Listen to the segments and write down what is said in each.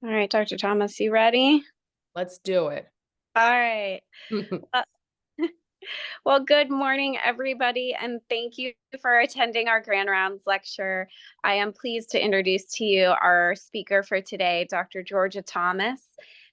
All right, Dr. Thomas, you ready? Let's do it. All right. Uh, well, good morning, everybody, and thank you for attending our Grand Rounds lecture. I am pleased to introduce to you our speaker for today, Dr. Georgia Thomas.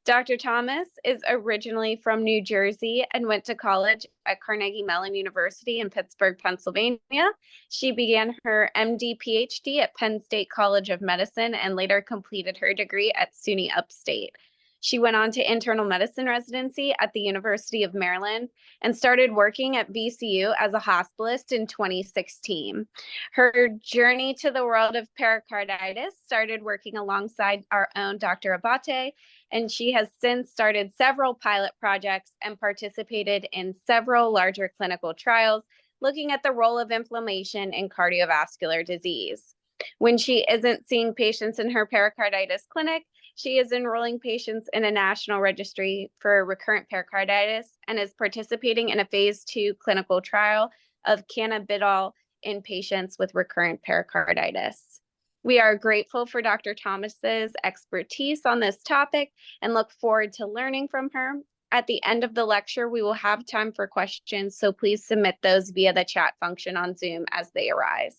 Dr. Thomas is originally from New Jersey and went to college at Carnegie Mellon University in Pittsburgh, Pennsylvania. She began her MD PhD at Penn State College of Medicine and later completed her degree at SUNY Upstate. She went on to internal medicine residency at the University of Maryland and started working at VCU as a hospitalist in 2016. Her journey to the world of pericarditis started working alongside our own Dr. Abate, and she has since started several pilot projects and participated in several larger clinical trials looking at the role of inflammation in cardiovascular disease. When she isn't seeing patients in her pericarditis clinic, she is enrolling patients in a national registry for recurrent pericarditis and is participating in a phase 2 clinical trial of cannabidiol in patients with recurrent pericarditis. We are grateful for Dr. Thomas's expertise on this topic and look forward to learning from her. At the end of the lecture, we will have time for questions, so please submit those via the chat function on Zoom as they arise.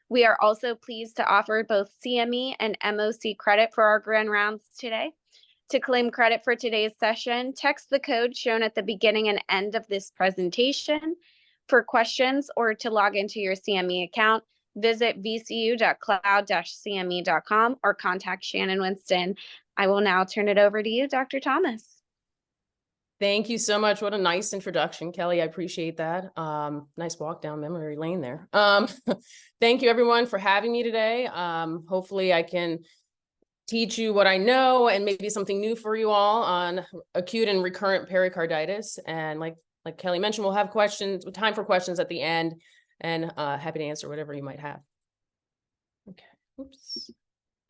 We are also pleased to offer both CME and MOC credit for our Grand Rounds today. To claim credit for today's session, text the code shown at the beginning and end of this presentation. For questions or to log into your CME account, visit vcu.cloud-cme.com or contact Shannon Winston. I will now turn it over to you, Dr. Thomas. Thank you so much. What a nice introduction, Kelly. I appreciate that. Nice walk down memory lane there. Thank you, everyone, for having me today. Hopefully I can teach you what I know and maybe something new for you all on acute and recurrent pericarditis. And like Kelly mentioned, we'll have time for questions at the end, and happy to answer whatever you might have. Okay. Oops.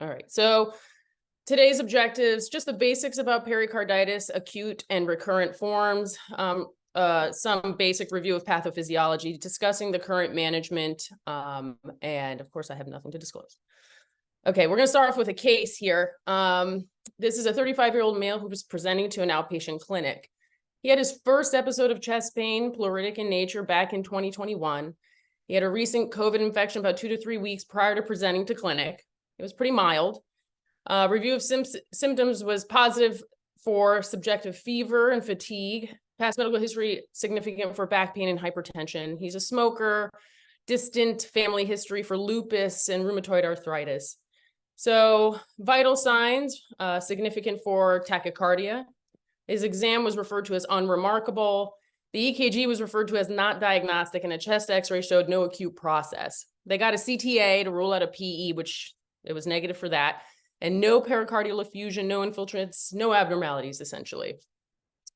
All right. So today's objectives, just the basics about pericarditis, acute and recurrent forms, some basic review of pathophysiology, discussing the current management, and of course I have nothing to disclose. Okay, we're gonna start off with a case here. This is a 35-year-old male who was presenting to an outpatient clinic. He had his first episode of chest pain, pleuritic in nature, back in 2021. He had a recent COVID infection about 2 to 3 weeks prior to presenting to clinic. It was pretty mild. Review of symptoms was positive for subjective fever and fatigue. Past medical history significant for back pain and hypertension. He's a smoker, distant family history for lupus and rheumatoid arthritis. So vital signs, significant for tachycardia. His exam was referred to as unremarkable. The EKG was referred to as not diagnostic, and a chest x-ray showed no acute process. They got a CTA to rule out a PE, which it was negative for that. And no pericardial effusion, no infiltrates, no abnormalities, essentially.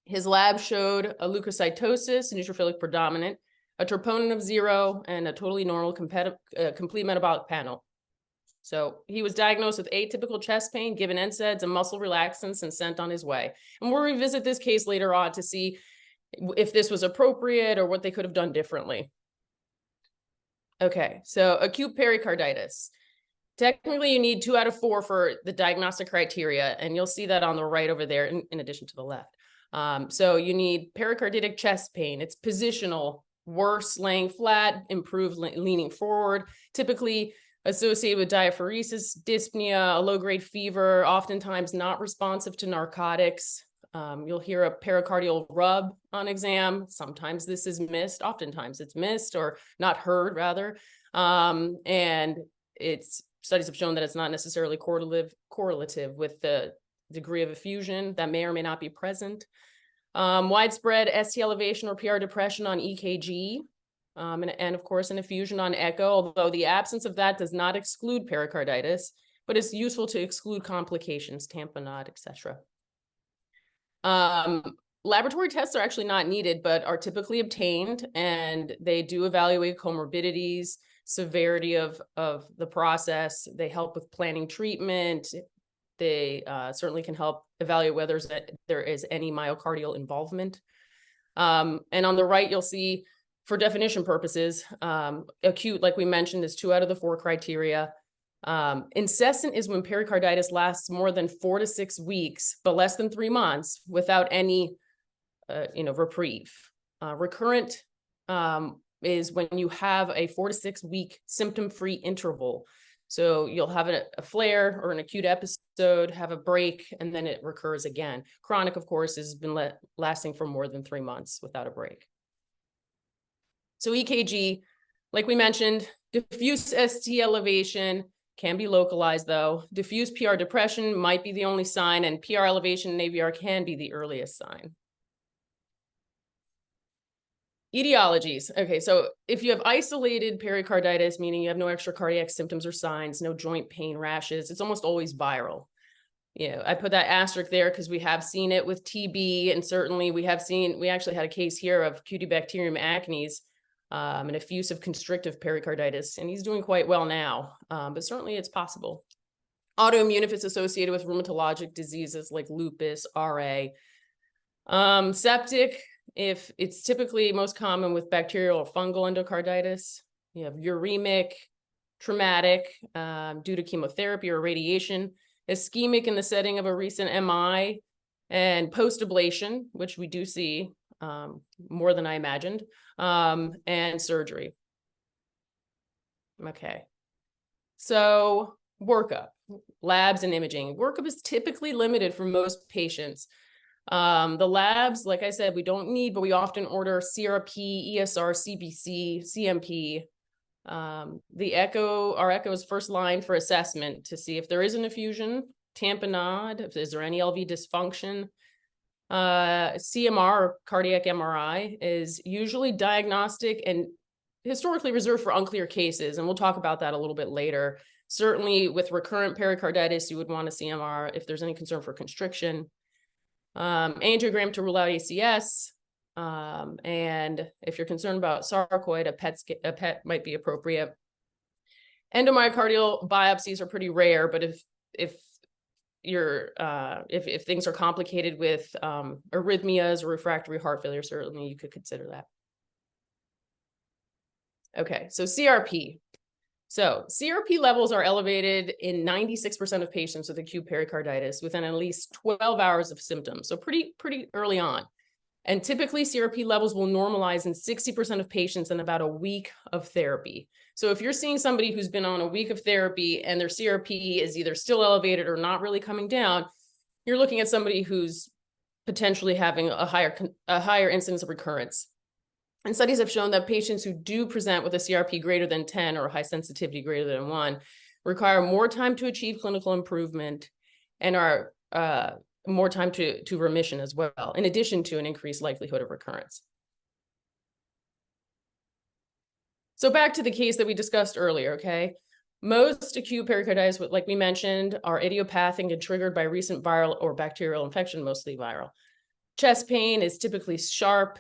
His lab showed a leukocytosis, neutrophilic predominant, a troponin of 0, and a totally normal complete metabolic panel. So he was diagnosed with atypical chest pain, given NSAIDs and muscle relaxants, and sent on his way. And we'll revisit this case later on to see if this was appropriate or what they could have done differently. Okay, so acute pericarditis. Technically, you need 2 out of 4 for the diagnostic criteria, and you'll see that on the right over there in addition to the left. So you need pericarditic chest pain. It's positional, worse laying flat, improved leaning forward, typically associated with diaphoresis, dyspnea, a low-grade fever, oftentimes not responsive to narcotics. You'll hear a pericardial rub on exam. Sometimes this is missed. Oftentimes it's missed or not heard, rather. And studies have shown that it's not necessarily correlative with the degree of effusion that may or may not be present. Widespread ST elevation or PR depression on EKG, and of course an effusion on echo, although the absence of that does not exclude pericarditis, but it's useful to exclude complications, tamponade, etc. Laboratory tests are actually not needed, but are typically obtained, and they do evaluate comorbidities, severity of the process. They help with planning treatment. They certainly can help evaluate whether there is any myocardial involvement. And on the right, you'll see, for definition purposes, acute, like we mentioned, is 2 out of the 4 criteria. Incessant is when pericarditis lasts more than 4 to 6 weeks, but less than 3 months without any, reprieve. Recurrent is when you have a 4 to 6 week symptom-free interval. So you'll have a flare or an acute episode, have a break, and then it recurs again. Chronic, of course, has been lasting for more than 3 months without a break. So EKG, like we mentioned, diffuse ST elevation can be localized though. Diffuse PR depression might be the only sign, and PR elevation in AVR can be the earliest sign. Etiologies. Okay, so if you have isolated pericarditis, meaning you have no extra cardiac symptoms or signs, no joint pain, rashes, it's almost always viral. I put that asterisk there because we have seen it with TB, and certainly we actually had a case here of Cutibacterium acnes, an effusive constrictive pericarditis, and he's doing quite well now, but certainly it's possible. Autoimmune if it's associated with rheumatologic diseases like lupus, RA. Septic, if it's typically most common with bacterial or fungal endocarditis. You have uremic, traumatic, due to chemotherapy or radiation, ischemic in the setting of a recent MI, and post-ablation, which we do see more than I imagined, and surgery. Okay, so workup, labs and imaging. Workup is typically limited for most patients. The labs, like I said, we don't need, but we often order CRP, ESR, CBC, CMP. Our echo is first line for assessment to see if there is an effusion, tamponade, is there any LV dysfunction. CMR, or cardiac MRI, is usually diagnostic and historically reserved for unclear cases, and we'll talk about that a little bit later. Certainly with recurrent pericarditis, you would want a CMR if there's any concern for constriction. Angiogram to rule out ACS, and if you're concerned about sarcoid, a PET might be appropriate. Endomyocardial biopsies are pretty rare, but if things are complicated with arrhythmias or refractory heart failure, certainly you could consider that. Okay, so CRP. So CRP levels are elevated in 96% of patients with acute pericarditis within at least 12 hours of symptoms. So pretty early on. And typically CRP levels will normalize in 60% of patients in about a week of therapy. So if you're seeing somebody who's been on a week of therapy and their CRP is either still elevated or not really coming down, you're looking at somebody who's potentially having a higher incidence of recurrence. And studies have shown that patients who do present with a CRP greater than 10 or a high sensitivity greater than 1 require more time to achieve clinical improvement and are more time to remission as well, in addition to an increased likelihood of recurrence. So back to the case that we discussed earlier, okay? Most acute pericarditis, like we mentioned, are idiopathic and triggered by recent viral or bacterial infection, mostly viral. Chest pain is typically sharp,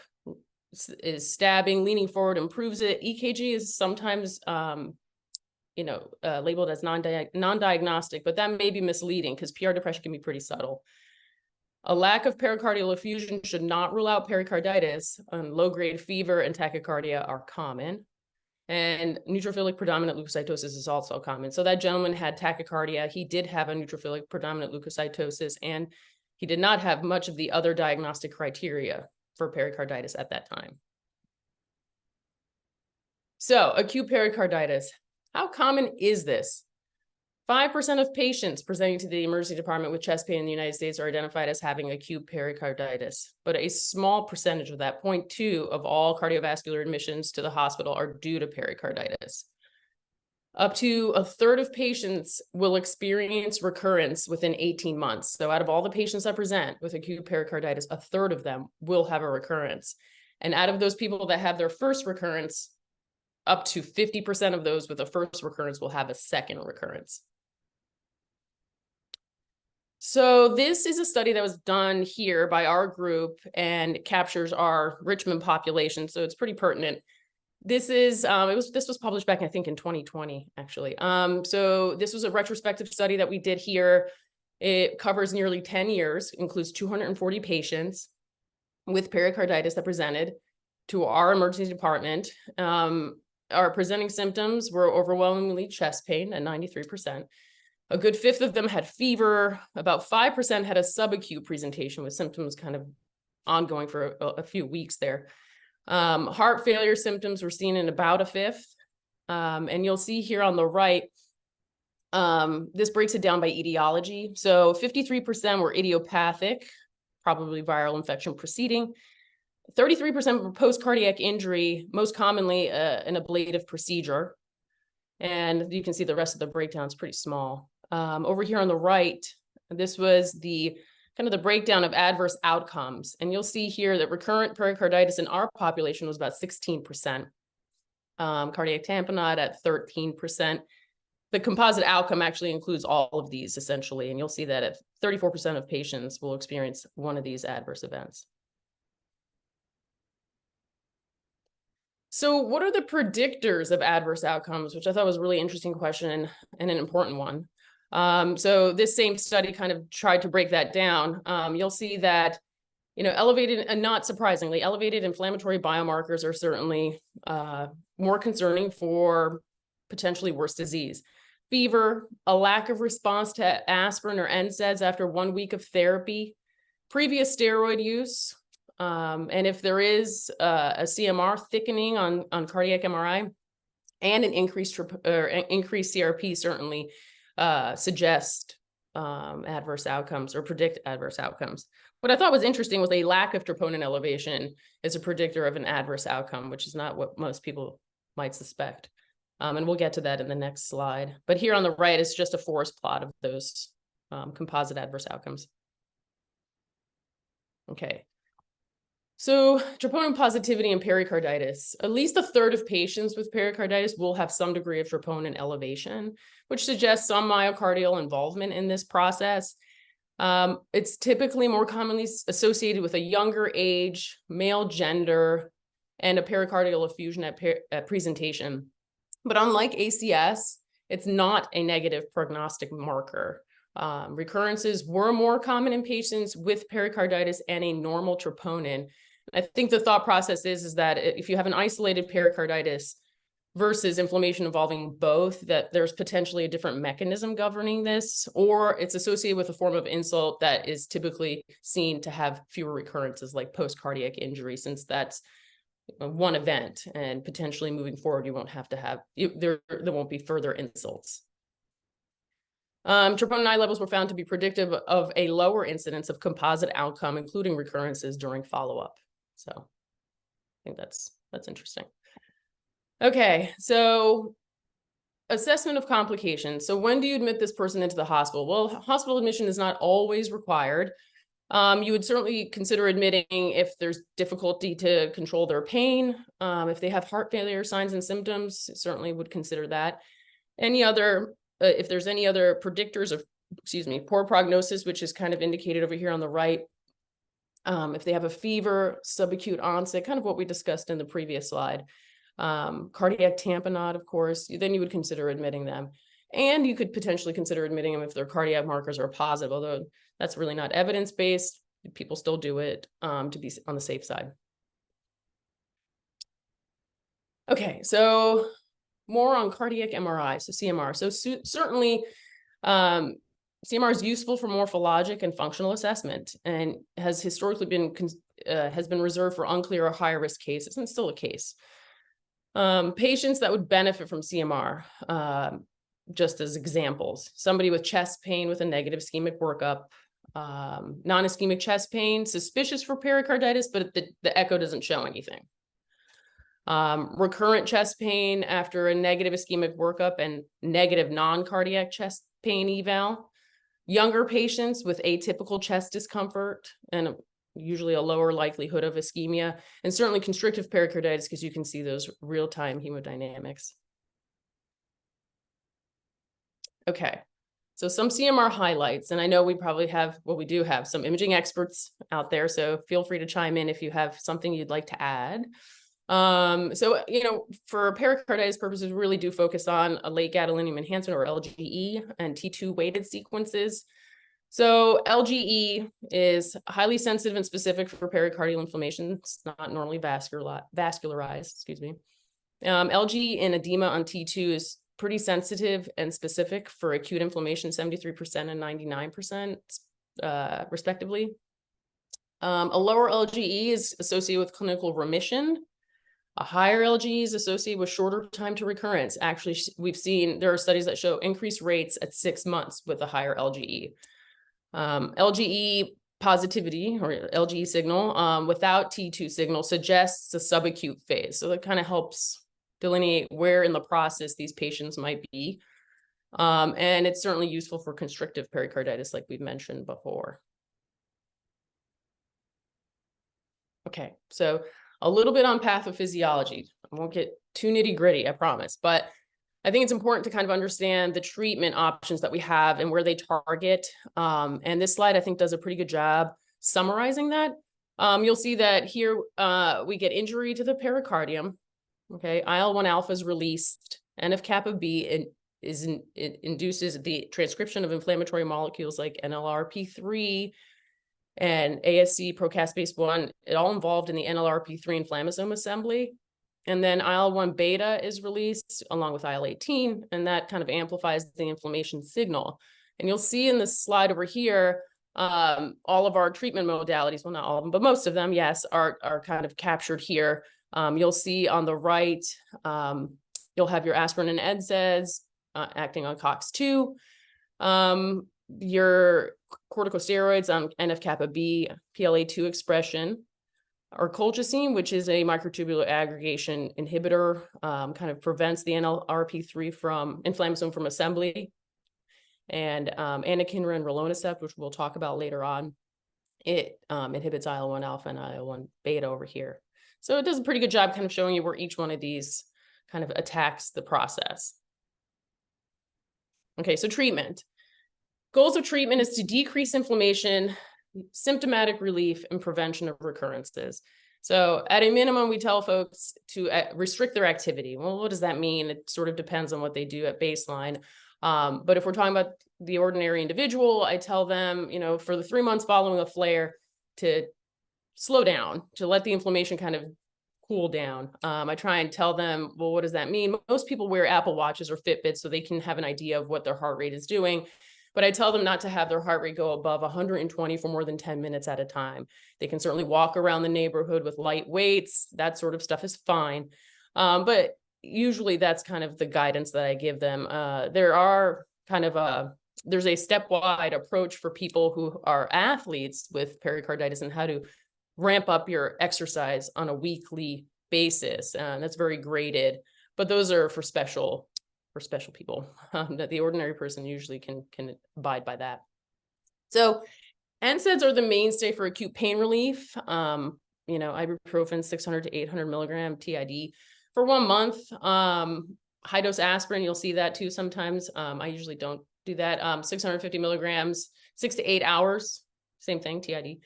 is stabbing, leaning forward improves it. EKG is sometimes, labeled as non-diagnostic, but that may be misleading because PR depression can be pretty subtle. A lack of pericardial effusion should not rule out pericarditis. Low-grade fever and tachycardia are common. And neutrophilic predominant leukocytosis is also common. So that gentleman had tachycardia. He did have a neutrophilic predominant leukocytosis, and he did not have much of the other diagnostic criteria for pericarditis at that time. So acute pericarditis, how common is this? 5% of patients presenting to the emergency department with chest pain in the United States are identified as having acute pericarditis, but a small percentage of that, 0.2 of all cardiovascular admissions to the hospital are due to pericarditis. Up to a third of patients will experience recurrence within 18 months. So out of all the patients that present with acute pericarditis, a third of them will have a recurrence. And out of those people that have their first recurrence, up to 50% of those with a first recurrence will have a second recurrence. So this is a study that was done here by our group and captures our Richmond population. So it's pretty pertinent. This is, this was published back, I think, in 2020, actually. So this was a retrospective study that we did here. It covers nearly 10 years, includes 240 patients with pericarditis that presented to our emergency department. our presenting symptoms were overwhelmingly chest pain at 93%. A good fifth of them had fever. About 5% had a subacute presentation with symptoms kind of ongoing for a few weeks there. Heart failure symptoms were seen in about a fifth. And you'll see here on the right, this breaks it down by etiology. So 53% were idiopathic, probably viral infection preceding. 33% were post-cardiac injury, most commonly an ablative procedure. And you can see the rest of the breakdown is pretty small. Over here on the right, this was the kind of the breakdown of adverse outcomes. And you'll see here that recurrent pericarditis in our population was about 16%. Cardiac tamponade at 13%. The composite outcome actually includes all of these essentially. And you'll see that 34% of patients will experience one of these adverse events. So what are the predictors of adverse outcomes, which I thought was a really interesting question and an important one. So this same study kind of tried to break that down. You'll see that, elevated, and not surprisingly, elevated inflammatory biomarkers are certainly more concerning for potentially worse disease. Fever, a lack of response to aspirin or NSAIDs after 1 week of therapy, previous steroid use, and if there is a CMR thickening on cardiac MRI, and an increased CRP certainly suggest adverse outcomes or predict adverse outcomes. What I thought was interesting was a lack of troponin elevation is a predictor of an adverse outcome, which is not what most people might suspect. And we'll get to that in the next slide. But here on the right is just a forest plot of those composite adverse outcomes. Okay. So troponin positivity and pericarditis, at least a third of patients with pericarditis will have some degree of troponin elevation, which suggests some myocardial involvement in this process. It's typically more commonly associated with a younger age, male gender, and a pericardial effusion at presentation. But unlike ACS, it's not a negative prognostic marker. Recurrences were more common in patients with pericarditis and a normal troponin. I think the thought process is that if you have an isolated pericarditis versus inflammation involving both, that there's potentially a different mechanism governing this, or it's associated with a form of insult that is typically seen to have fewer recurrences like post-cardiac injury, since that's one event, and potentially moving forward, you won't have to have, there won't be further insults. Troponin I levels were found to be predictive of a lower incidence of composite outcome, including recurrences during follow-up. So I think that's interesting. Okay, so assessment of complications. So when do you admit this person into the hospital? Well, hospital admission is not always required. You would certainly consider admitting if there's difficulty to control their pain. If they have heart failure signs and symptoms, certainly would consider that. Any other, if there's any other predictors of, poor prognosis, which is kind of indicated over here on the right. If they have a fever, subacute onset, kind of what we discussed in the previous slide. Cardiac tamponade, of course, then you would consider admitting them. And you could potentially consider admitting them if their cardiac markers are positive, although that's really not evidence-based. People still do it to be on the safe side. Okay, so more on cardiac MRI, so CMR. So certainly CMR is useful for morphologic and functional assessment, and has historically been reserved for unclear or higher risk cases, and still a case. Patients that would benefit from CMR, just as examples, somebody with chest pain with a negative ischemic workup, non-ischemic chest pain, suspicious for pericarditis, but the echo doesn't show anything. Recurrent chest pain after a negative ischemic workup and negative non-cardiac chest pain eval. Younger patients with atypical chest discomfort and usually a lower likelihood of ischemia, and certainly constrictive pericarditis, because you can see those real-time hemodynamics. Okay, so some CMR highlights, and I know we probably have, well, we do have some imaging experts out there, so feel free to chime in if you have something you'd like to add. So, for pericarditis purposes, we really do focus on a late gadolinium enhancement, or LGE, and T2 weighted sequences. So LGE is highly sensitive and specific for pericardial inflammation. It's not normally vascularized, excuse me. LG and edema on T2 is pretty sensitive and specific for acute inflammation, 73% and 99%, respectively. A lower LGE is associated with clinical remission. A higher LGE is associated with shorter time to recurrence. Actually, we've seen there are studies that show increased rates at 6 months with a higher LGE. LGE positivity or LGE signal without T2 signal suggests a subacute phase. So that kind of helps delineate where in the process these patients might be. And it's certainly useful for constrictive pericarditis, like we've mentioned before. Okay, so a little bit on pathophysiology. I won't get too nitty gritty, I promise, but I think it's important to kind of understand the treatment options that we have and where they target. And this slide, I think, does a pretty good job summarizing that. You'll see that here we get injury to the pericardium. Okay, IL-1 alpha is released. NF-kappa B it induces the transcription of inflammatory molecules like NLRP3 and ASC procaspase 1, it all involved in the NLRP3 inflammasome assembly. And then IL-1 beta is released along with IL-18, and that kind of amplifies the inflammation signal. And you'll see in this slide over here, all of our treatment modalities, well, not all of them, but most of them, yes, are kind of captured here. You'll see on the right, you'll have your aspirin and NSAIDs acting on COX-2. Your corticosteroids on NF-kappa B, PLA2 expression, or colchicine, which is a microtubular aggregation inhibitor, kind of prevents the NLRP3 from inflammasome from assembly, and anakinra and rilonacept, which we'll talk about later on. It inhibits IL-1 alpha and IL-1 beta over here. So it does a pretty good job kind of showing you where each one of these kind of attacks the process. Okay, so treatment. Goals of treatment is to decrease inflammation, symptomatic relief, and prevention of recurrences. So at a minimum, we tell folks to restrict their activity. Well, what does that mean? It sort of depends on what they do at baseline. But if we're talking about the ordinary individual, I tell them, for the 3 months following a flare to slow down, to let the inflammation kind of cool down. I try and tell them, well, what does that mean? Most people wear Apple Watches or Fitbits so they can have an idea of what their heart rate is doing. But I tell them not to have their heart rate go above 120 for more than 10 minutes at a time. They can certainly walk around the neighborhood with light weights. That sort of stuff is fine. But usually that's kind of the guidance that I give them. There's a stepwise approach for people who are athletes with pericarditis and how to ramp up your exercise on a weekly basis. That's very graded, but those are for special people. That the ordinary person usually can abide by that. So NSAIDs are the mainstay for acute pain relief. Ibuprofen 600 to 800 milligram TID for 1 month. High dose aspirin, you'll see that too sometimes. I usually don't do that. 650 milligrams, 6 to 8 hours, same thing, TID.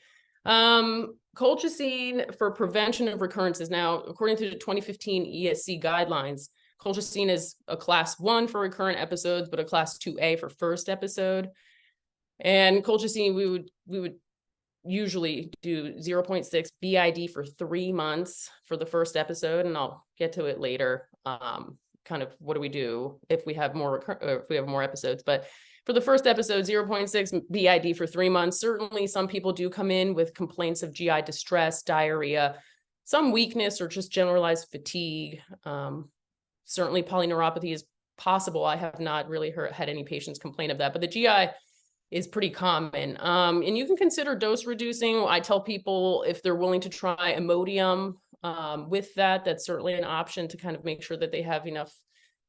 Colchicine for prevention of recurrences. Now, according to the 2015 ESC guidelines, colchicine is a class 1 for recurrent episodes, but a class 2A for first episode. And colchicine, we would usually do 0.6 BID for 3 months for the first episode, and I'll get to it later. Kind of what do we do if we have more episodes? But for the first episode, 0.6 BID for 3 months. Certainly, some people do come in with complaints of GI distress, diarrhea, some weakness, or just generalized fatigue. Certainly polyneuropathy is possible. I have not really had any patients complain of that, but the GI is pretty common. And you can consider dose reducing. I tell people if they're willing to try Imodium with that, that's certainly an option to kind of make sure that they have enough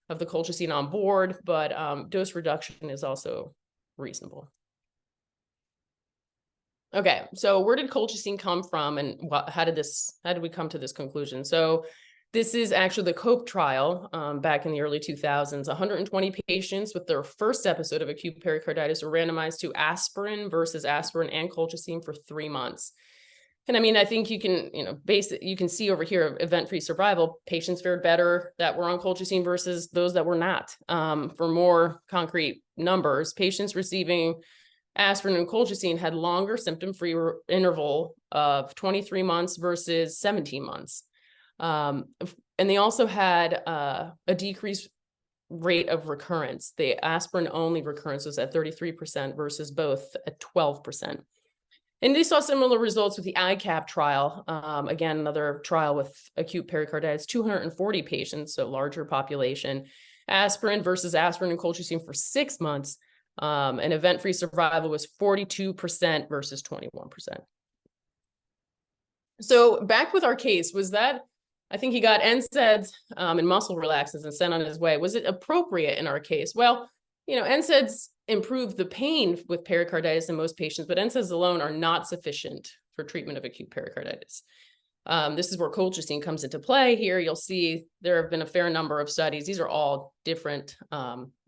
of the colchicine on board, but dose reduction is also reasonable. Okay, so where did colchicine come from, and how did we come to this conclusion? So this is actually the COPE trial back in the early 2000s. 120 patients with their first episode of acute pericarditis were randomized to aspirin versus aspirin and colchicine for 3 months. And I mean, I think you can, you can see over here event-free survival. Patients fared better that were on colchicine versus those that were not. For more concrete numbers, patients receiving aspirin and colchicine had longer symptom-free interval of 23 months versus 17 months. And they also had a decreased rate of recurrence. The aspirin-only recurrence was at 33% versus both at 12%. And they saw similar results with the ICAP trial. Again, another trial with acute pericarditis, 240 patients, so larger population. Aspirin versus aspirin and colchicine for 6 months. And event-free survival was 42% versus 21%. So back with our case, was that, I think he got NSAIDs and muscle relaxants and sent on his way. Was it appropriate in our case? Well, NSAIDs improve the pain with pericarditis in most patients, but NSAIDs alone are not sufficient for treatment of acute pericarditis. This is where colchicine comes into play. Here you'll see there have been a fair number of studies. These are all different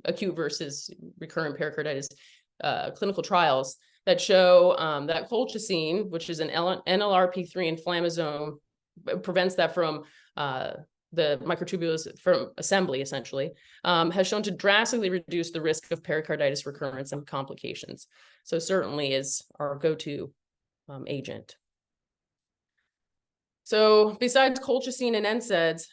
acute versus recurrent pericarditis clinical trials that show that colchicine, which is an NLRP3 inflammasome, prevents that from the microtubulus from assembly, essentially, has shown to drastically reduce the risk of pericarditis recurrence and complications. So certainly is our go-to agent. So besides colchicine and NSAIDs,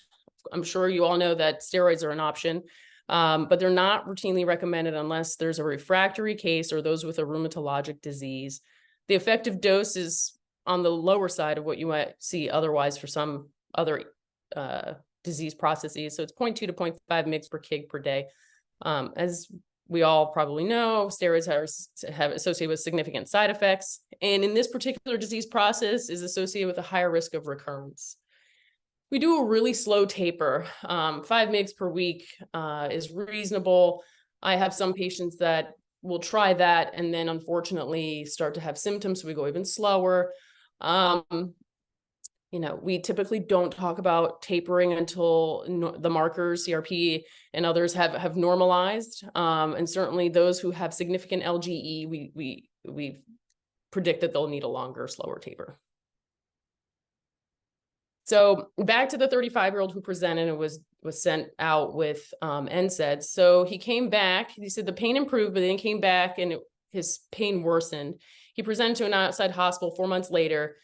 I'm sure you all know that steroids are an option, but they're not routinely recommended unless there's a refractory case or those with a rheumatologic disease. The effective dose is on the lower side of what you might see otherwise for some other disease processes. So it's 0.2 to 0.5 mg per kg per day. As we all probably know, steroids have associated with significant side effects. And in this particular disease process is associated with a higher risk of recurrence. We do a really slow taper. 5 mg per week is reasonable. I have some patients that will try that and then unfortunately start to have symptoms, so we go even slower. We typically don't talk about tapering until the markers, CRP and others have normalized. And certainly those who have significant LGE, we predict that they'll need a longer, slower taper. So back to the 35-year-old who presented and was sent out with NSAIDs. So he came back, he said the pain improved, but then came back and his pain worsened. He presented to an outside hospital 4 months later.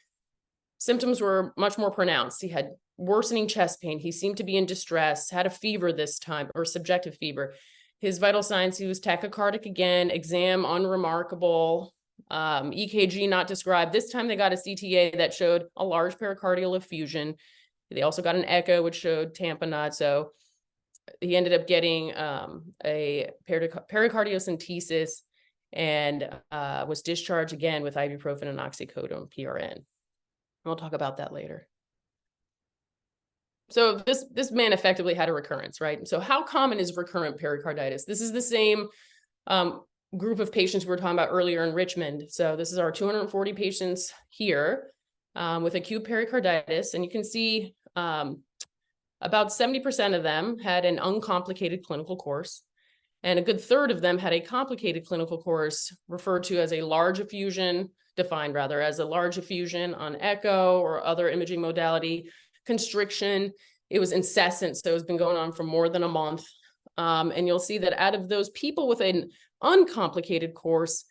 Symptoms were much more pronounced. He had worsening chest pain. He seemed to be in distress, had a fever this time, or subjective fever. His vital signs, he was tachycardic again, exam unremarkable, EKG not described. This time they got a CTA that showed a large pericardial effusion. They also got an echo, which showed tamponade. So he ended up getting a pericardiocentesis and was discharged again with ibuprofen and oxycodone, PRN. We'll talk about that later. So this man effectively had a recurrence, right? So how common is recurrent pericarditis? This is the same group of patients we were talking about earlier in Richmond. So this is our 240 patients here with acute pericarditis. And you can see about 70% of them had an uncomplicated clinical course. And a good third of them had a complicated clinical course referred to as a large effusion, defined rather as a large effusion on echo or other imaging modality, constriction. It was incessant, so it's been going on for more than a month. And you'll see that out of those people with an uncomplicated course,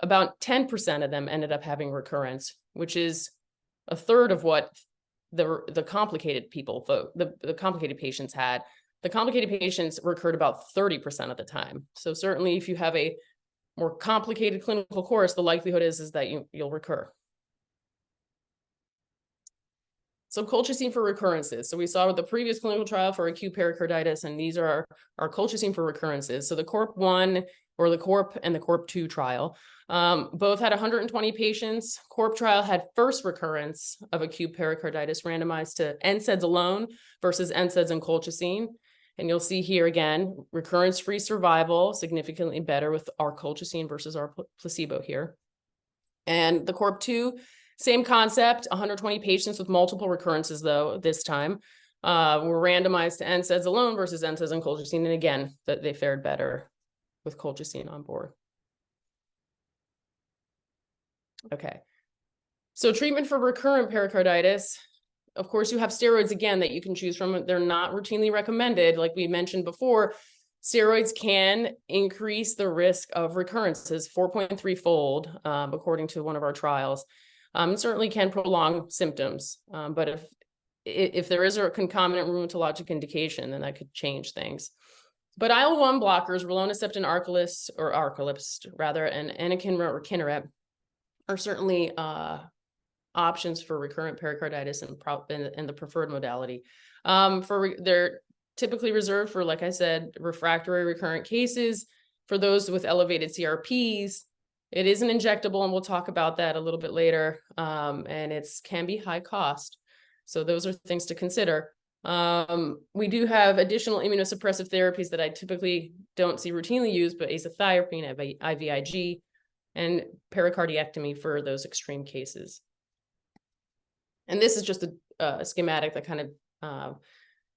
about 10% of them ended up having recurrence, which is a third of what the complicated people, the complicated patients had. The complicated patients recurred about 30% of the time. So certainly if you have a more complicated clinical course, the likelihood is that you'll recur. So colchicine for recurrences. So we saw with the previous clinical trial for acute pericarditis, and these are our colchicine for recurrences. So the CORP1 or the CORP and the CORP2 trial, both had 120 patients. CORP trial had first recurrence of acute pericarditis randomized to NSAIDs alone versus NSAIDs and colchicine. And you'll see here again, recurrence-free survival, significantly better with our colchicine versus our placebo here. And the CORP2, same concept, 120 patients with multiple recurrences though, this time, were randomized to NSAIDs alone versus NSAIDs and colchicine. And again, that they fared better with colchicine on board. Okay, so treatment for recurrent pericarditis. Of course, you have steroids again that you can choose from. They're not routinely recommended. Like we mentioned before, steroids can increase the risk of recurrences 4.3-fold, according to one of our trials. Certainly can prolong symptoms, but if there is a concomitant rheumatologic indication, then that could change things. But IL-1 blockers, rilonacept and Arcalypst rather, and anakinra or Kineret are certainly options for recurrent pericarditis and the preferred modality. They're typically reserved for, like I said, refractory recurrent cases. For those with elevated CRPs, it is an injectable, and we'll talk about that a little bit later. And can be high cost. So those are things to consider. We do have additional immunosuppressive therapies that I typically don't see routinely used, but azathioprine, IVIG, and pericardiectomy for those extreme cases. And this is just a schematic that kind of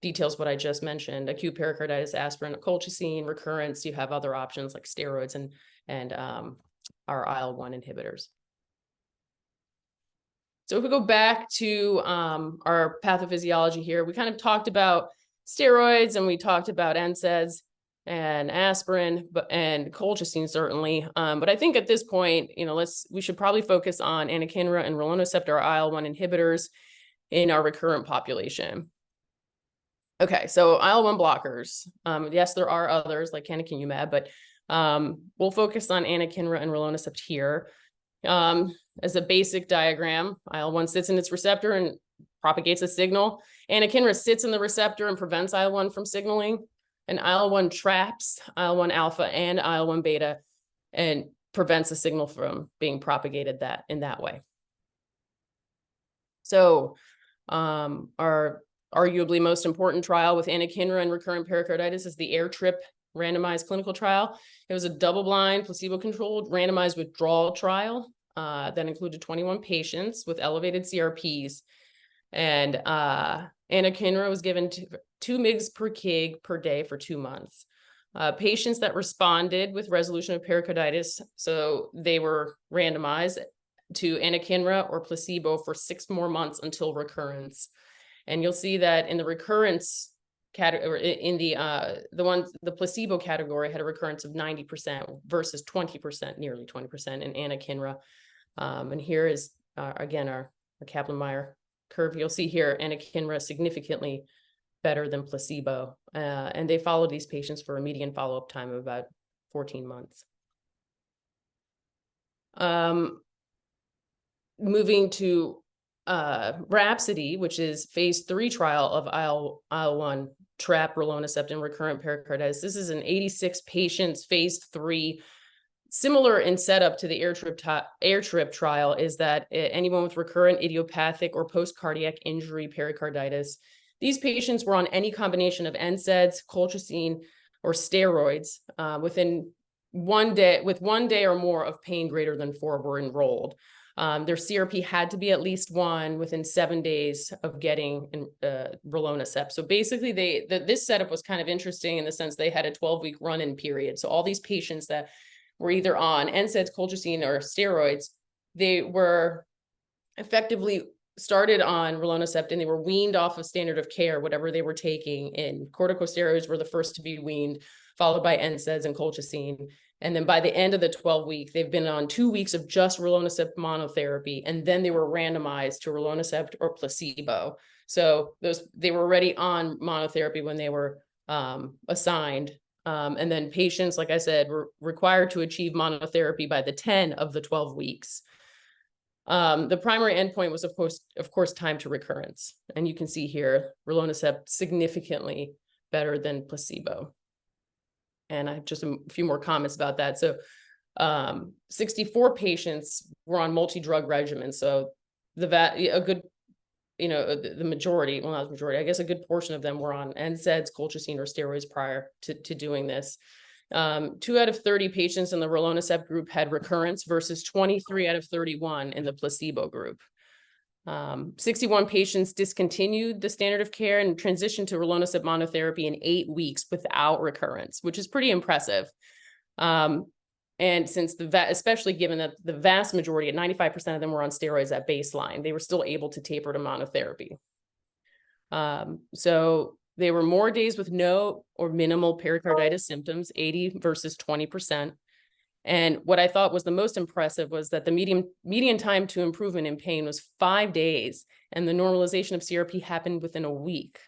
details what I just mentioned: acute pericarditis, aspirin, colchicine. Recurrence, you have other options like steroids and our IL-1 inhibitors. So if we go back to our pathophysiology here, we kind of talked about steroids, and we talked about NSAIDs and aspirin, and colchicine certainly. But I think at this point, we should probably focus on anakinra and rilonacept, our IL-1 inhibitors, in our recurrent population. Okay, so IL-1 blockers. Yes, there are others like canakinumab, but we'll focus on anakinra and rilonacept here. As a basic diagram, IL-1 sits in its receptor and propagates a signal. Anakinra sits in the receptor and prevents IL-1 from signaling. And IL-1 traps IL-1 alpha and IL-1 beta and prevents the signal from being propagated in that way. So our arguably most important trial with anakinra and recurrent pericarditis is the AirTrip randomized clinical trial. It was a double-blind, placebo-controlled, randomized withdrawal trial that included 21 patients with elevated CRPs. And anakinra was given 2 mg per kg per day for 2 months. Patients that responded with resolution of pericarditis, so they were randomized to anakinra or placebo for 6 more months until recurrence. And you'll see that in the recurrence category, in the placebo category had a recurrence of 90% versus 20%, nearly 20% in anakinra. And here is again our Kaplan-Meier curve. You'll see here anakinra significantly better than placebo, and they followed these patients for a median follow-up time of about 14 months. Moving to Rhapsody, which is phase 3 trial of IL-1 trap rilonacept in recurrent pericarditis. This is an 86 patients phase 3. Similar in setup to the AirTrip trial is that anyone with recurrent idiopathic or post-cardiac injury pericarditis, these patients were on any combination of NSAIDs, colchicine, or steroids within 1 day, with 1 day or more of pain greater than 4 were enrolled. Their CRP had to be at least 1 within 7 days of getting rilonacept. So basically, this setup was kind of interesting in the sense they had a 12-week run-in period. So all these patients that were either on NSAIDs, colchicine, or steroids, they were effectively started on rilonacept and they were weaned off of standard of care, whatever they were taking. And corticosteroids were the first to be weaned, followed by NSAIDs and colchicine. And then by the end of the 12-week, they've been on 2 weeks of just rilonacept monotherapy, and then they were randomized to rilonacept or placebo. So they were already on monotherapy when they were assigned. And then patients, like I said, were required to achieve monotherapy by the 10 of the 12 weeks. The primary endpoint was, of course, time to recurrence. And you can see here, rilonacept significantly better than placebo. And I have just a few more comments about that. So 64 patients were on multi-drug regimens. So the majority, well, not the majority, I guess a good portion of them were on NSAIDs, colchicine, or steroids prior to doing this. 2 out of 30 patients in the rilonacept group had recurrence versus 23 out of 31 in the placebo group. 61 patients discontinued the standard of care and transitioned to rilonacept monotherapy in 8 weeks without recurrence, which is pretty impressive. And since especially given that the vast majority, at 95% of them were on steroids at baseline, they were still able to taper to monotherapy. So they were more days with no or minimal pericarditis symptoms, 80 versus 20%. And what I thought was the most impressive was that the median time to improvement in pain was 5 days, and the normalization of CRP happened within a week.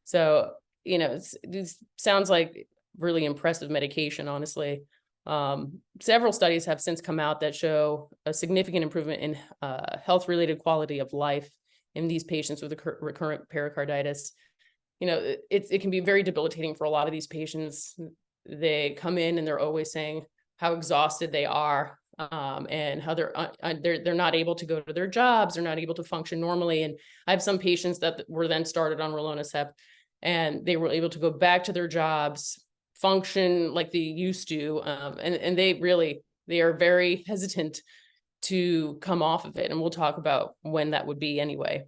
So, you know, this sounds like really impressive medication, honestly. Several studies have since come out that show a significant improvement in health-related quality of life in these patients with recurrent pericarditis. You know, it can be very debilitating for a lot of these patients. They come in and they're always saying how exhausted they are, and how they're not able to go to their jobs, they're not able to function normally. And I have some patients that were then started on rilonacept, and they were able to go back to their jobs, function like they used to, and they are very hesitant to come off of it. And we'll talk about when that would be anyway,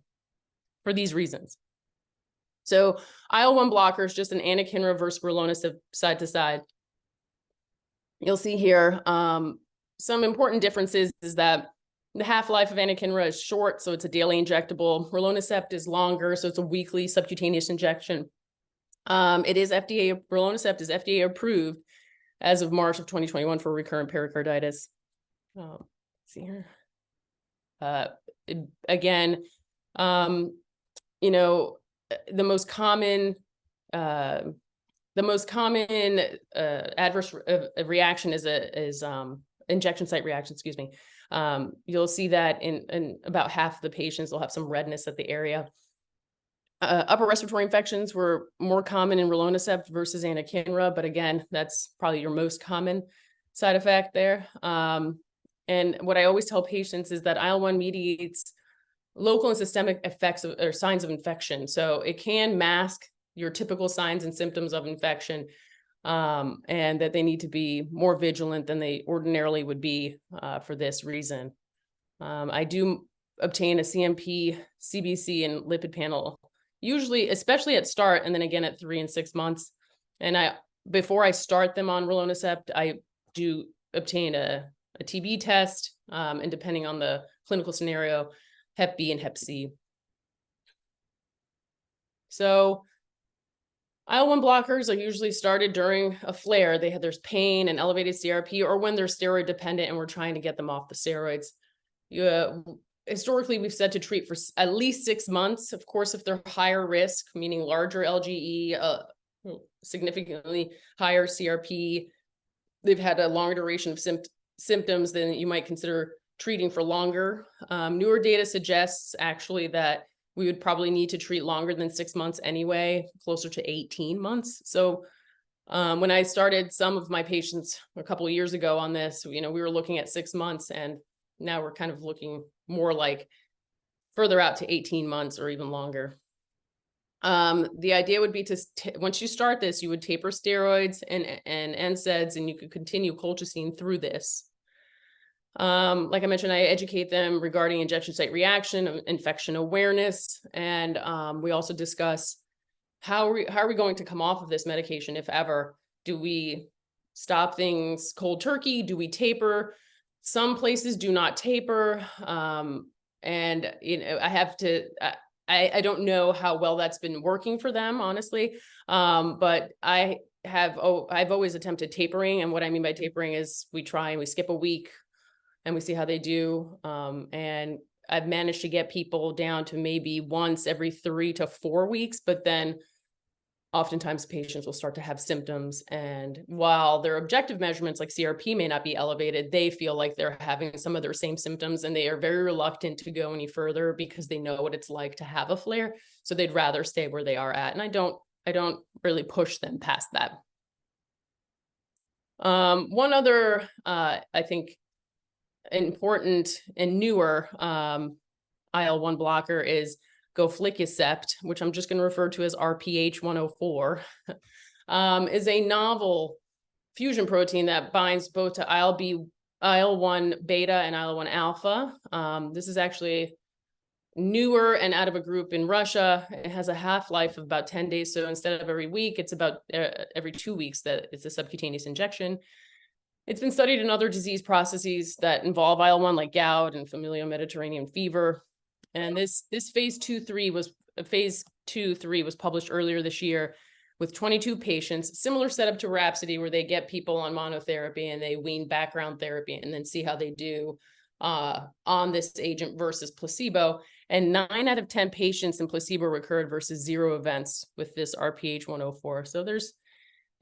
for these reasons. So IL-1 blockers, just an anakinra versus rilonacept side to side. You'll see here some important differences is that the half-life of anakinra is short, so it's a daily injectable. Rilonacept is longer, so it's a weekly subcutaneous injection. Rilonacept is FDA approved as of March of 2021 for recurrent pericarditis. Let's see here. Again, you know, the most common adverse reaction is injection site reaction, excuse me. You'll see that in about half of the patients, they'll have some redness at the area. Upper respiratory infections were more common in rilonacept versus anakinra, but again, that's probably your most common side effect there. And what I always tell patients is that IL-1 mediates local and systemic effects or signs of infection. So it can mask your typical signs and symptoms of infection, and that they need to be more vigilant than they ordinarily would be for this reason. I do obtain a CMP, CBC, and lipid panel, usually, especially at start, and then again at 3 and 6 months. And before I start them on rilonacept, I do obtain a TB test, and depending on the clinical scenario, Hep B and Hep C. So IL-1 blockers are usually started during a flare. There's pain and elevated CRP, or when they're steroid dependent and we're trying to get them off the steroids. Historically, we've said to treat for at least 6 months. Of course, if they're higher risk, meaning larger LGE, significantly higher CRP, they've had a longer duration of symptoms, then you might consider treating for longer. Newer data suggests actually that we would probably need to treat longer than 6 months anyway, closer to 18 months. So when I started some of my patients a couple of years ago on this, you know, we were looking at 6 months, and now we're kind of looking more like further out to 18 months or even longer. The idea would be to, once you start this, you would taper steroids and NSAIDs, and you could continue colchicine through this. Like I mentioned, I educate them regarding injection site reaction, infection awareness, and we also discuss how are we going to come off of this medication, if ever? Do we stop things cold turkey? Do we taper? Some places do not taper, and you know, I don't know how well that's been working for them, honestly, but I've always attempted tapering, and what I mean by tapering is we try and we skip a week and we see how they do. And I've managed to get people down to maybe once every 3 to 4 weeks, but then oftentimes patients will start to have symptoms. And while their objective measurements like CRP may not be elevated, they feel like they're having some of their same symptoms, and they are very reluctant to go any further because they know what it's like to have a flare. So they'd rather stay where they are at. And I don't really push them past that. One other, I think, important and newer IL-1 blocker is gofliclecept, which I'm just going to refer to as RPH 104, is a novel fusion protein that binds both to IL-1 beta and IL-1 alpha. This is actually newer and out of a group in Russia. It has a half-life of about 10 days. So instead of every week, it's about every 2 weeks that it's a subcutaneous injection. It's been studied in other disease processes that involve IL-1, like gout and familial Mediterranean fever. And this phase 2/3 was published earlier this year with 22 patients, similar setup to Rhapsody, where they get people on monotherapy and they wean background therapy and then see how they do on this agent versus placebo. And 9 out of 10 patients in placebo recurred versus 0 events with this RPH 104. So there's,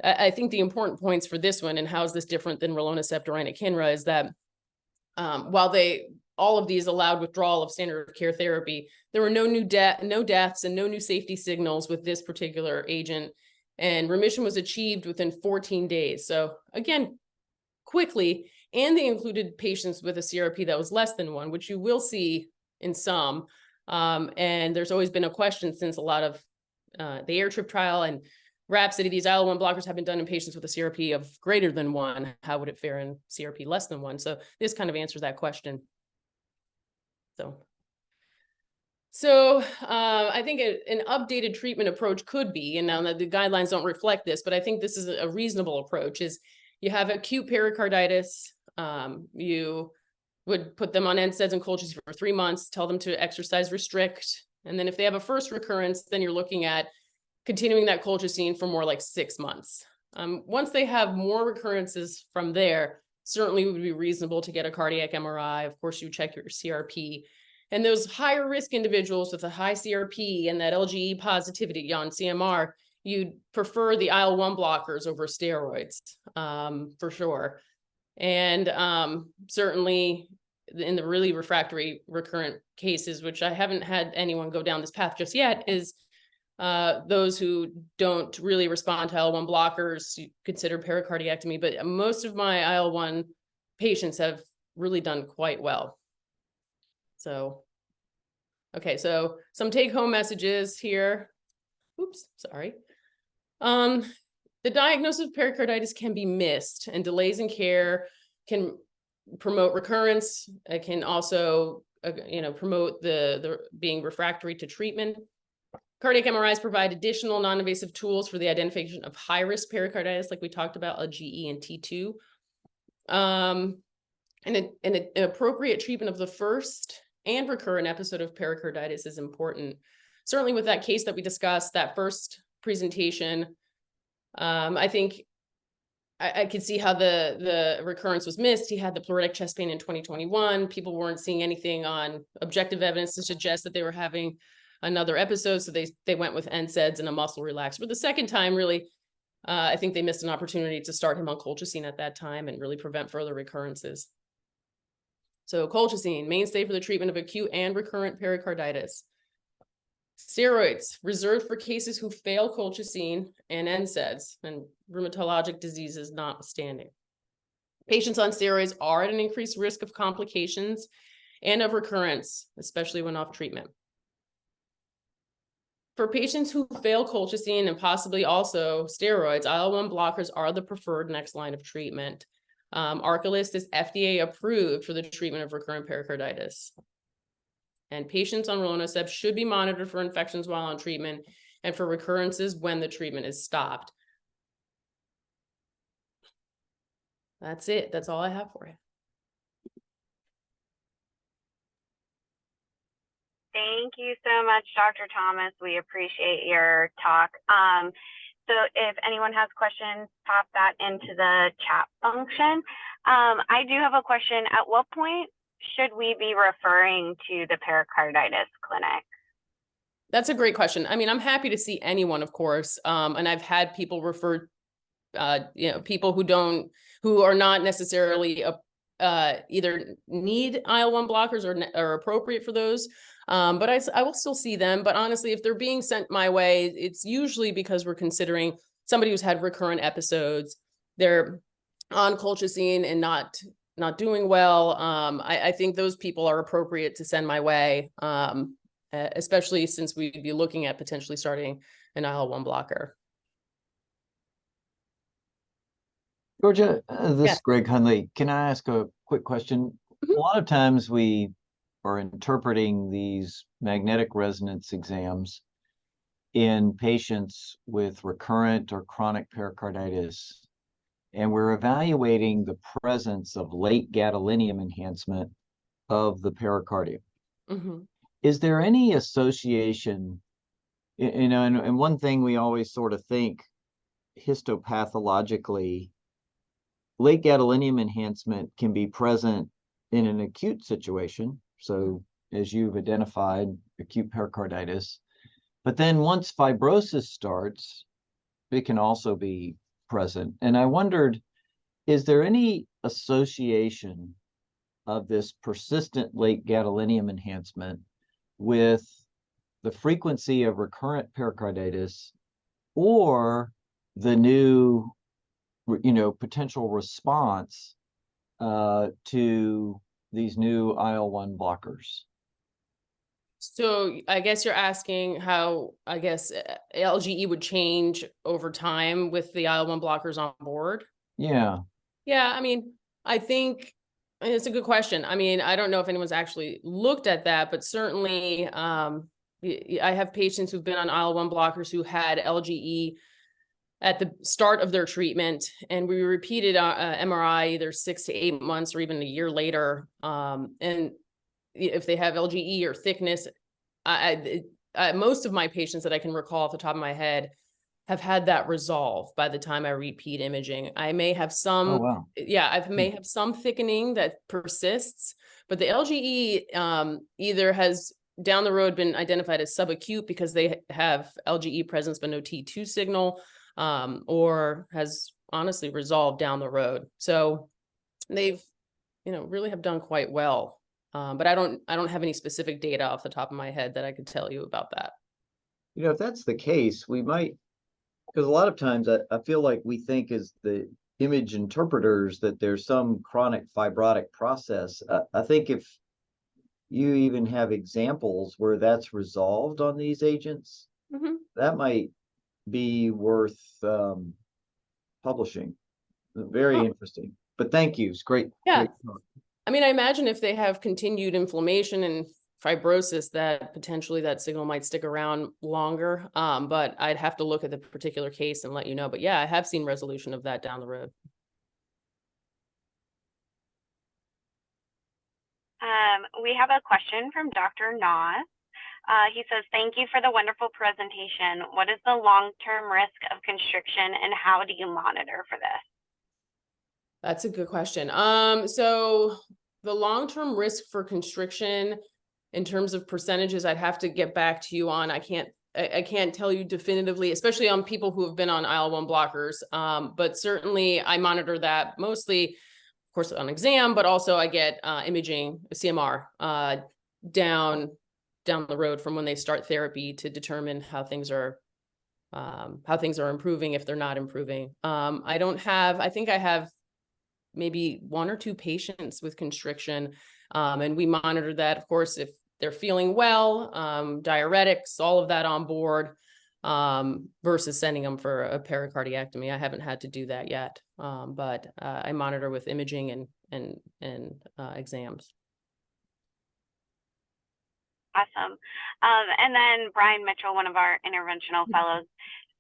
I think the important points for this one, and how is this different than rilonacept or anakinra, is that while all of these allowed withdrawal of standard of care therapy, there were no deaths and no new safety signals with this particular agent. And remission was achieved within 14 days. So again, quickly, and they included patients with a CRP that was less than 1, which you will see in some. And there's always been a question since a lot of the Air Trip trial and Rhapsody, these IL-1 blockers have been done in patients with a CRP of greater than 1. How would it fare in CRP less than 1? So this kind of answers that question. So I think an updated treatment approach could be, and now that the guidelines don't reflect this, but I think this is a reasonable approach, is you have acute pericarditis, you would put them on NSAIDs and colchicine for 3 months, tell them to exercise restrict. And then if they have a first recurrence, then you're looking at continuing that colchicine for more like 6 months. Once they have more recurrences from there, certainly it would be reasonable to get a cardiac MRI. Of course, you check your CRP. And those higher risk individuals with a high CRP and that LGE positivity on CMR, you'd prefer the IL-1 blockers over steroids, for sure. And certainly in the really refractory recurrent cases, which I haven't had anyone go down this path just yet, is those who don't really respond to IL-1 blockers, you consider pericardiectomy, but most of my IL-1 patients have really done quite well. So, okay, so some take-home messages here. Oops, sorry. The diagnosis of pericarditis can be missed, and delays in care can promote recurrence. It can also, promote the being refractory to treatment. Cardiac MRIs provide additional non-invasive tools for the identification of high-risk pericarditis, like we talked about, LGE and T2. And an appropriate treatment of the first and recurrent episode of pericarditis is important. Certainly with that case that we discussed, that first presentation, I think I could see how the recurrence was missed. He had the pleuritic chest pain in 2021. People weren't seeing anything on objective evidence to suggest that they were having another episode. So they went with NSAIDs and a muscle relaxer. But the second time, really, I think they missed an opportunity to start him on colchicine at that time and really prevent further recurrences. So colchicine, mainstay for the treatment of acute and recurrent pericarditis. Steroids, reserved for cases who fail colchicine and NSAIDs, and rheumatologic diseases notwithstanding. Patients on steroids are at an increased risk of complications and of recurrence, especially when off treatment. For patients who fail colchicine and possibly also steroids, IL-1 blockers are the preferred next line of treatment. Arcalyst is FDA approved for the treatment of recurrent pericarditis. And patients on rilonacept should be monitored for infections while on treatment and for recurrences when the treatment is stopped. That's it. That's all I have for you. Thank you so much, Dr. Thomas. We appreciate your talk. So if anyone has questions, pop that into the chat function. I do have a question. At what point should we be referring to the pericarditis clinic? That's a great question. I mean, I'm happy to see anyone, of course. And I've had people refer, people who are not necessarily either need IL-1 blockers or are appropriate for those. But I will still see them. But honestly, if they're being sent my way, it's usually because we're considering somebody who's had recurrent episodes. They're on colchicine and not doing well. I think those people are appropriate to send my way, especially since we'd be looking at potentially starting an IL-1 blocker. Georgia, this Yes. is Greg Hunley. Can I ask a quick question? Mhm. A lot of times we are interpreting these magnetic resonance exams in patients with recurrent or chronic pericarditis, and we're evaluating the presence of late gadolinium enhancement of the pericardium. Mm-hmm. Is there any association You know, and one thing we always sort of think histopathologically, late gadolinium enhancement can be present in an acute situation. So as you've identified, acute pericarditis. But then once fibrosis starts, it can also be present. And I wondered, is there any association of this persistent late gadolinium enhancement with the frequency of recurrent pericarditis or the new, potential response to these new IL-1 blockers? So I guess you're asking how, I guess, LGE would change over time with the IL-1 blockers on board? Yeah. Yeah, I mean, I think it's a good question. I mean, I don't know if anyone's actually looked at that, but certainly I have patients who've been on IL-1 blockers who had LGE at the start of their treatment, and we repeated MRI either 6 to 8 months or even a year later. And if they have LGE or thickness, most of my patients that I can recall off the top of my head have had that resolve by the time I repeat imaging. I may have some, Oh, wow. yeah, I may have some thickening that persists, but the LGE either has down the road been identified as subacute because they have LGE presence but no T2 signal, or has honestly resolved down the road. So they've, really have done quite well. But I don't have any specific data off the top of my head that I could tell you about that. If that's the case, we might, because a lot of times I feel like we think as the image interpreters that there's some chronic fibrotic process. I think if you even have examples where that's resolved on these agents, that might be worth publishing. Very interesting. But thank you. It's great. Yeah. Great talk. I mean, I imagine if they have continued inflammation and fibrosis, that potentially that signal might stick around longer. But I'd have to look at the particular case and let you know. But yeah, I have seen resolution of that down the road. We have a question from Dr. Nas. He says, thank you for the wonderful presentation. What is the long-term risk of constriction and how do you monitor for this? That's a good question. So the long-term risk for constriction in terms of percentages, I'd have to get back to you on. I can't tell you definitively, especially on people who have been on IL-1 blockers. But certainly I monitor that mostly, of course, on exam, but also I get imaging, CMR, down the road from when they start therapy to determine how things are improving, if they're not improving. I think I have maybe 1 or 2 patients with constriction. And we monitor that, of course, if they're feeling well, diuretics, all of that on board, versus sending them for a pericardiectomy. I haven't had to do that yet, but I monitor with imaging and exams. Awesome. And then Brian Mitchell, one of our interventional fellows,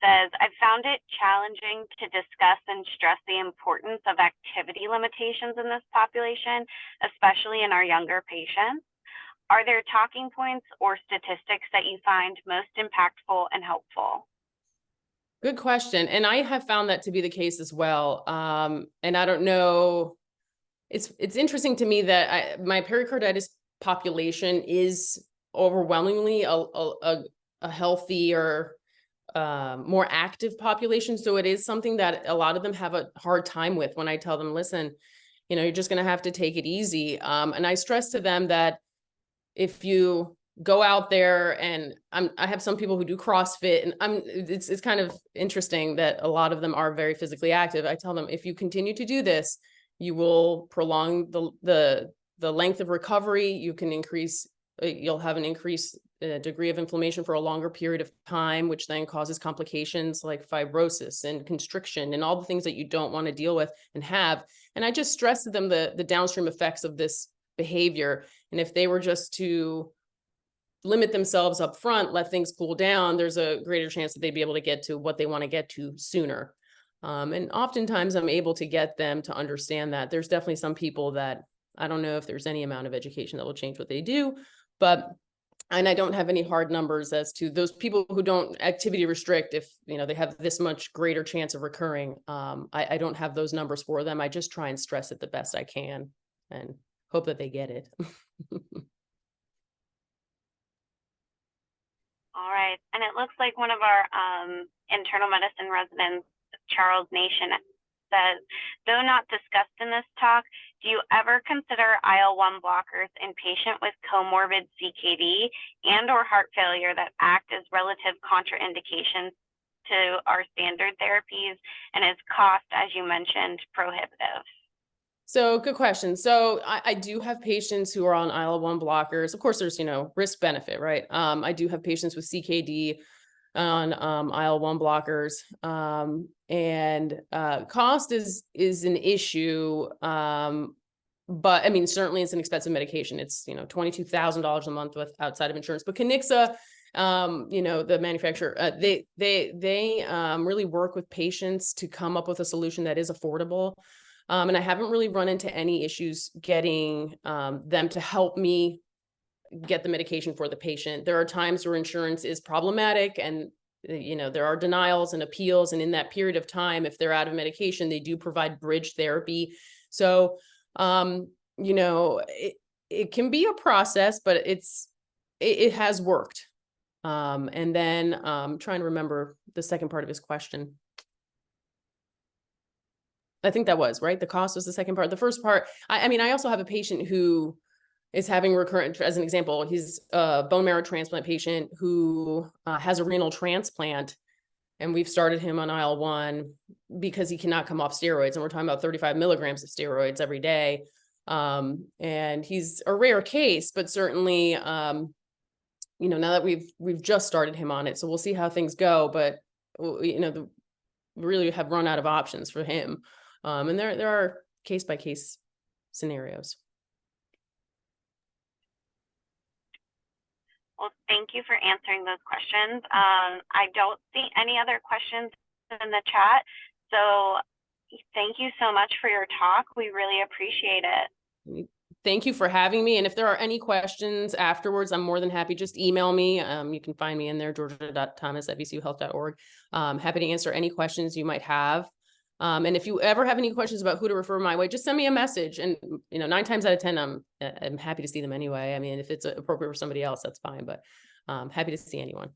says, I've found it challenging to discuss and stress the importance of activity limitations in this population, especially in our younger patients. Are there talking points or statistics that you find most impactful and helpful? Good question. And I have found that to be the case as well. And I don't know, it's interesting to me that my pericarditis population is overwhelmingly a healthier, more active population. So it is something that a lot of them have a hard time with when I tell them, listen, you're just going to have to take it easy. And I stress to them that if you go out there, and I have some people who do CrossFit, and it's kind of interesting that a lot of them are very physically active. I tell them, if you continue to do this, you will prolong the length of recovery. You'll have an increased degree of inflammation for a longer period of time, which then causes complications like fibrosis and constriction and all the things that you don't want to deal with and have. And I just stress to them the downstream effects of this behavior. And if they were just to limit themselves up front, let things cool down, there's a greater chance that they'd be able to get to what they want to get to sooner. And oftentimes I'm able to get them to understand that. There's definitely some people that I don't know if there's any amount of education that will change what they do, but And I don't have any hard numbers as to those people who don't activity restrict, if, you know, they have this much greater chance of recurring. I don't have those numbers for them. I just try and stress it the best I can and hope that they get it. All right. And it looks like one of our internal medicine residents, Charles Nation, says, though not discussed in this talk, do you ever consider IL-1 blockers in patient with comorbid CKD and or heart failure that act as relative contraindications to our standard therapies, and is cost, as you mentioned, prohibitive? So good question. So I do have patients who are on IL-1 blockers. Of course, there's, you know, risk benefit, right? I do have patients with CKD on IL-1 blockers, and cost is an issue. But I mean, certainly it's an expensive medication. It's, you know, $22,000 a month with outside of insurance. But Kiniksa, you know, the manufacturer, they really work with patients to come up with a solution that is affordable. And I haven't really run into any issues getting them to help me get the medication for the patient. There are times where insurance is problematic and, you know, there are denials and appeals. And in that period of time, if they're out of medication, they do provide bridge therapy. So, you know, it can be a process, but it has worked. And then trying to remember the second part of his question. I think that was right. The cost was the second part. The first part, I mean, I also have a patient who is having recurrent, as an example, he's a bone marrow transplant patient who has a renal transplant, and we've started him on IL-1 because he cannot come off steroids. And we're talking about 35 milligrams of steroids every day. And he's a rare case, but certainly, you know, now that we've just started him on it, so we'll see how things go. But, you know, we really have run out of options for him. And there are case by case scenarios. Well, thank you for answering those questions. I don't see any other questions in the chat. So thank you so much for your talk. We really appreciate it. Thank you for having me. And if there are any questions afterwards, I'm more than happy. Just email me. You can find me in there, georgia.thomas@vcuhealth.org. Happy to answer any questions you might have. And if you ever have any questions about who to refer my way, just send me a message. And, you know, 9 times out of 10, I'm happy to see them anyway. I mean, if it's appropriate for somebody else, that's fine, but happy to see anyone.